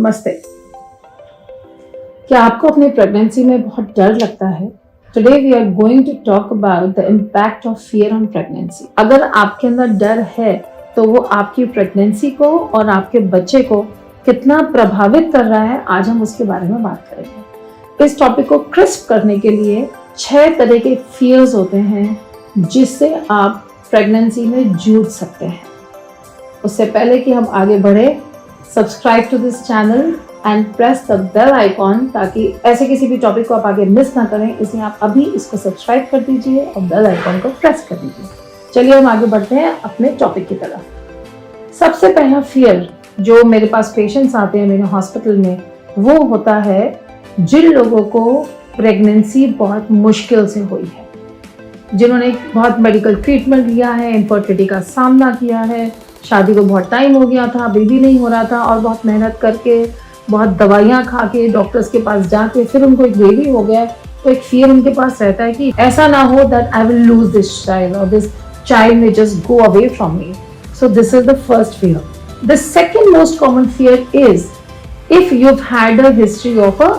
नमस्ते। क्या आपको अपनी प्रेगनेंसी में बहुत डर लगता है? Today we are going to talk about the impact of fear on pregnancy. अगर आपके अंदर डर है तो वो आपकी प्रेगनेंसी को और आपके बच्चे को कितना प्रभावित कर रहा है, आज हम उसके बारे में बात करेंगे। इस टॉपिक को क्रिस्प करने के लिए 6 तरह के फियर्स होते हैं जिससे आप प्रेगनेंसी में जूझ सकते हैं। उससे पहले कि हम आगे बढ़े, subscribe to this channel and press the bell icon ताकि ऐसे किसी भी टॉपिक को आप आगे मिस ना करें। इसलिए आप अभी इसको सब्सक्राइब कर दीजिए और बेल आइकॉन को प्रेस कर दीजिए। चलिए हम आगे बढ़ते हैं अपने टॉपिक की तरफ। सबसे पहला फियर जो मेरे पास पेशेंट्स आते हैं मेरे हॉस्पिटल में, वो होता है जिन लोगों को प्रेगनेंसी बहुत मुश्किल से हुई है, जिन्होंने बहुत मेडिकल ट्रीटमेंट लिया है, इनफर्टिलिटी का सामना किया है, शादी को बहुत टाइम हो गया था, बेबी नहीं हो रहा था और बहुत मेहनत करके, बहुत दवाइयाँ खा के, डॉक्टर्स के पास जाके फिर उनको एक बेबी हो गया। तो एक फियर उनके पास रहता है कि ऐसा ना हो that I will lose this child और this child may just go away from me. So this is the first fear. The second most common fear is if you've had a history of a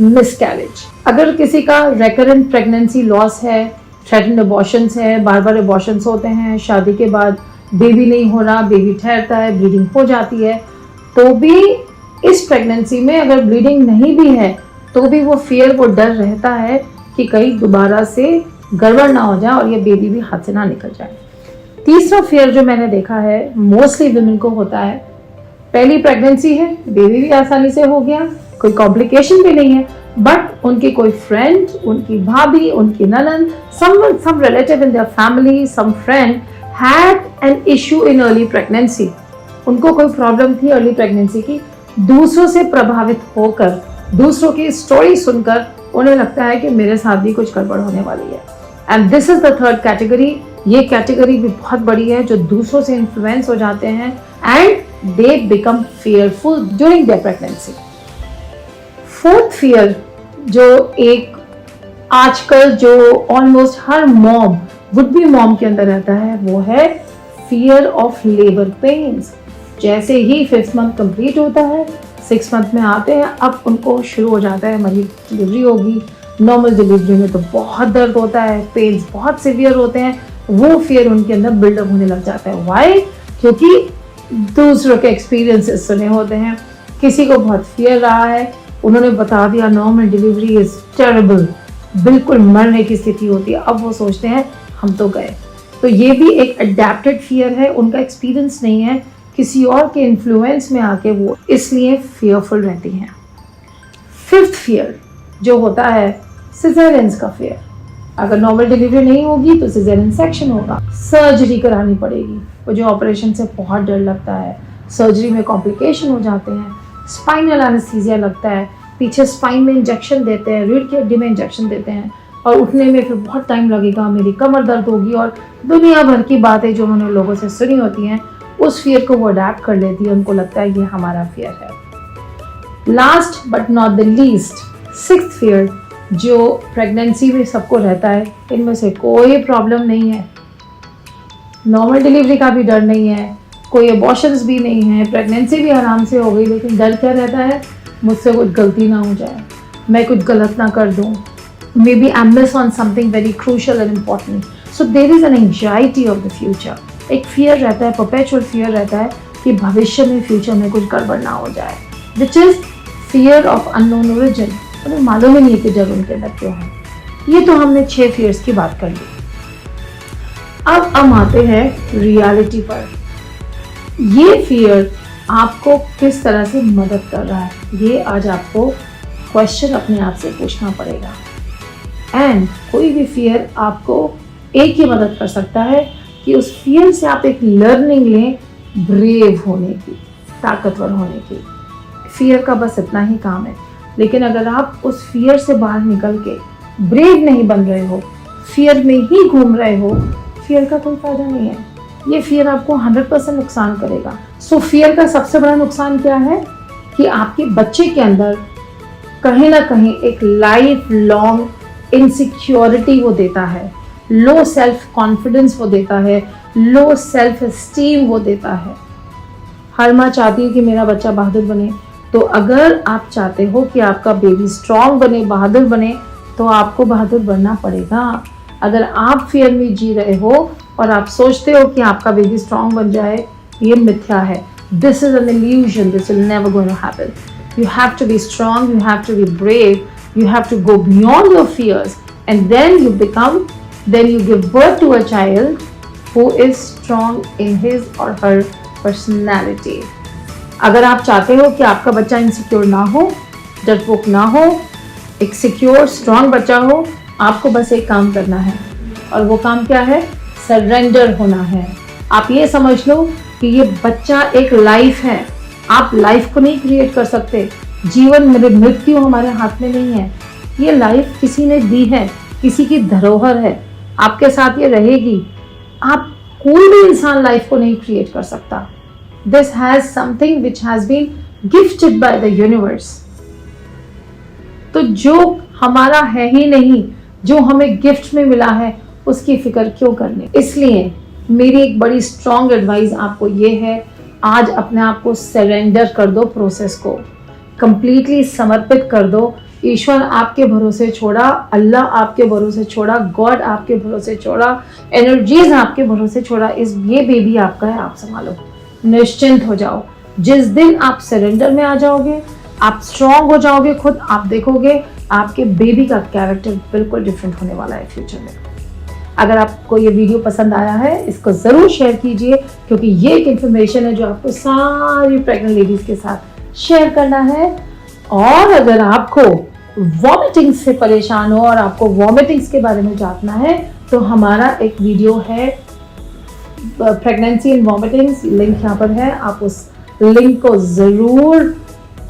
miscarriage. अगर किसी का recurrent pregnancy loss है, threatened abortions है, बार-बार abortions होते हैं, शादी के बाद बेबी नहीं हो रहा, बेबी ठहरता है, ब्लीडिंग हो जाती है, तो भी इस प्रेगनेंसी में अगर ब्लीडिंग नहीं भी है तो भी वो फियर, वो डर रहता है कि कहीं दोबारा से गड़बड़ ना हो जाए और ये बेबी भी हाथ से ना निकल जाए। तीसरा फियर जो मैंने देखा है मोस्टली विमेन को होता है, पहली प्रेगनेंसी है, बेबी भी आसानी से हो गया, कोई कॉम्प्लिकेशन भी नहीं है, बट उनकी कोई फ्रेंड, उनकी भाभी, उनकी ननद, some relative in their family, some friend had an issue in early pregnancy. उनको कोई प्रॉब्लम थी अर्ली प्रेगनेंसी की, दूसरों से प्रभावित होकर, दूसरों की स्टोरी सुनकर उन्हें लगता है कि मेरे साथ भी कुछ गड़बड़ होने वाली है। And this is the third category. ये कैटेगरी भी बहुत बड़ी है जो दूसरों से इन्फ्लुएंस हो जाते हैं and they become fearful during their pregnancy. Fourth fear जो एक आजकल जो almost her mom, would be mom के अंदर रहता है, वो है फियर ऑफ लेबर पेन्स। जैसे ही 5th मंथ कंप्लीट होता है, 6th मंथ में आते हैं, अब उनको शुरू हो जाता है हमारी डिलीवरी होगी। नॉर्मल डिलीवरी में तो बहुत दर्द होता है, पेन्स बहुत सीवियर होते हैं, वो फियर उनके अंदर बिल्डअप होने लग जाता है। वाई? क्योंकि दूसरों के एक्सपीरियंसेस सुने होते हैं, किसी को बहुत फियर रहा है, उन्होंने बता दिया नॉर्मल डिलीवरी इज टेरेबल, बिल्कुल मरने की स्थिति होती है, अब वो सोचते हैं हम तो गए। तो ये भी एक अडेप्टेड फियर है, उनका एक्सपीरियंस नहीं है, किसी और के इन्फ्लुएंस में आके वो इसलिए फियरफुल रहती हैं। 5th फियर जो होता है सिजेरियंस का फियर। अगर नॉर्मल डिलीवरी नहीं होगी तो सिजेरियन सेक्शन होगा, सर्जरी करानी पड़ेगी, वो जो ऑपरेशन से बहुत डर लगता है, सर्जरी में कॉम्प्लिकेशन हो जाते हैं, स्पाइनल एनेस्थीसिया लगता है, पीछे स्पाइन में इंजेक्शन देते हैं, रीढ़ की हड्डी में इंजेक्शन देते हैं और उठने में फिर बहुत टाइम लगेगा, मेरी कमर दर्द होगी और दुनिया भर की बातें जो उन्होंने लोगों से सुनी होती हैं, उस फियर को वो अडैप्ट कर लेती है, उनको लगता है ये हमारा फियर है। Last but not the least, 6th fear जो प्रेगनेंसी में सबको रहता है, इनमें से कोई प्रॉब्लम नहीं है, नॉर्मल डिलीवरी का भी डर नहीं है, कोई अबॉर्शंस भी नहीं है, प्रेगनेंसी भी आराम से हो गई, लेकिन डर क्या रहता है, मुझसे कुछ गलती ना हो जाए, मैं कुछ गलत ना कर दूँ, maybe I miss on something very crucial and important. So there is an anxiety of the future. एक फियर रहता है, परपेचुअल फियर रहता है कि भविष्य में, फ्यूचर में कुछ गड़बड़ ना हो जाए, which is fear of unknown origin. उन्हें मालूम ही नहीं कि जब उनके अंदर क्यों है। ये तो हमने 6 फियर्स की बात कर ली। अब हम आते हैं रियलिटी पर। ये फियर आपको किस तरह से मदद कर रहा है, ये आज आपको क्वेश्चन अपने आप से पूछना पड़ेगा। एंड कोई भी फियर आपको एक ही मदद कर सकता है कि उस फियर से आप एक लर्निंग लें, ब्रेव होने की, ताकतवर होने की। फियर का बस इतना ही काम है। लेकिन अगर आप उस फियर से बाहर निकल के ब्रेव नहीं बन रहे हो, फियर में ही घूम रहे हो, फियर का कोई फायदा नहीं है। ये फियर आपको 100% नुकसान करेगा। सो फियर का सबसे बड़ा नुकसान क्या है कि आपके बच्चे के अंदर कहीं ना कहीं एक लाइफ लॉन्ग इनसिक्योरिटी वो देता है, लो सेल्फ कॉन्फिडेंस वो देता है, लो सेल्फ एस्टीम वो देता है। हर माँ चाहती है कि मेरा बच्चा बहादुर बने, तो अगर आप चाहते हो कि आपका बेबी स्ट्रांग बने, बहादुर बने, तो आपको बहादुर बनना पड़ेगा। अगर आप फियर में जी रहे हो और आप सोचते हो कि आपका बेबी स्ट्रांग बन जाए, ये मिथ्या है। This is an illusion, this will never going to happen. You have to be strong, you have to be brave, you have to go beyond your fears, and then you give birth to a child who is strong in his or her personality. अगर आप चाहते हो कि आपका बच्चा insecure ना हो, डरपोक ना हो, एक सिक्योर स्ट्रांग बच्चा हो, आपको बस एक काम करना है, और वो काम क्या है? सरेंडर होना है। आप ये समझ लो कि ये बच्चा एक लाइफ है, आप लाइफ को नहीं क्रिएट कर सकते। जीवन मृत्यु हमारे हाथ में नहीं है, ये लाइफ किसी ने दी है, किसी की धरोहर है, आपके साथ ये रहेगी। आप कोई भी इंसान लाइफ को नहीं क्रिएट कर सकता। This has something which has been gifted by the universe. तो जो हमारा है ही नहीं, जो हमें गिफ्ट में मिला है, उसकी फिक्र क्यों करनी। इसलिए मेरी एक बड़ी स्ट्रॉन्ग एडवाइस आपको ये है, आज अपने आप को सरेंडर कर दो, प्रोसेस को कंप्लीटली समर्पित कर दो। ईश्वर आपके भरोसे छोड़ा, अल्लाह आपके भरोसे छोड़ा, गॉड आपके भरोसे छोड़ा, एनर्जीज आपके भरोसे छोड़ा। ये बेबी आपका है, आप संभालो, निश्चिंत हो जाओ। जिस दिन आप सरेंडर में आ जाओगे, आप स्ट्रांग हो जाओगे खुद, आप देखोगे आपके बेबी का कैरेक्टर बिल्कुल डिफरेंट होने वाला है फ्यूचर में। अगर आपको ये वीडियो पसंद आया है, इसको ज़रूर शेयर कीजिए, क्योंकि ये एक इन्फॉर्मेशन है जो आपको सारी प्रेग्नेंट लेडीज़ के साथ शेयर करना है। और अगर आपको वॉमिटिंग से परेशान हो और आपको वॉमिटिंग्स के बारे में जानना है, तो हमारा एक वीडियो है प्रेगनेंसी एंड वॉमिटिंग्स, लिंक यहाँ पर है, आप उस लिंक को ज़रूर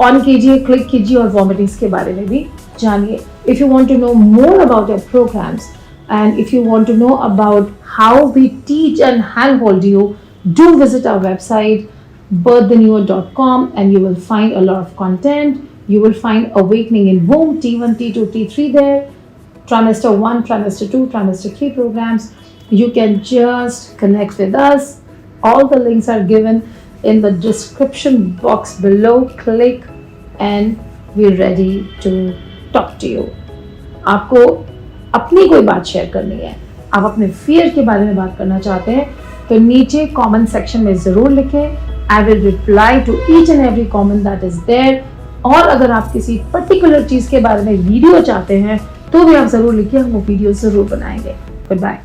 ऑन कीजिए, क्लिक कीजिए और वॉमिटिंग्स के बारे में भी जानिए। If you want to know more about your programs and if you want to know about how we teach and handhold you, do visit our website birththenewar.com and you will find a lot of content. You will find Awakening in Womb T1, T2, T3 there, trimester 1, trimester 2, trimester 3 programs. You can just connect with us. All the links are given in the description box below. Click and we're ready to talk to you. आपको अपनी कोई बात share करनी है, आप अपने fear के बारे में बात करना चाहते हैं, तो नीचे कमेंट सेक्शन में ज़रूर लिखें। I will reply to each and every comment that is there. और अगर आप किसी पर्टिकुलर चीज़ के बारे में वीडियो चाहते हैं, तो भी आप ज़रूर लिखिए, हम वो वीडियो ज़रूर बनाएंगे। Good bye.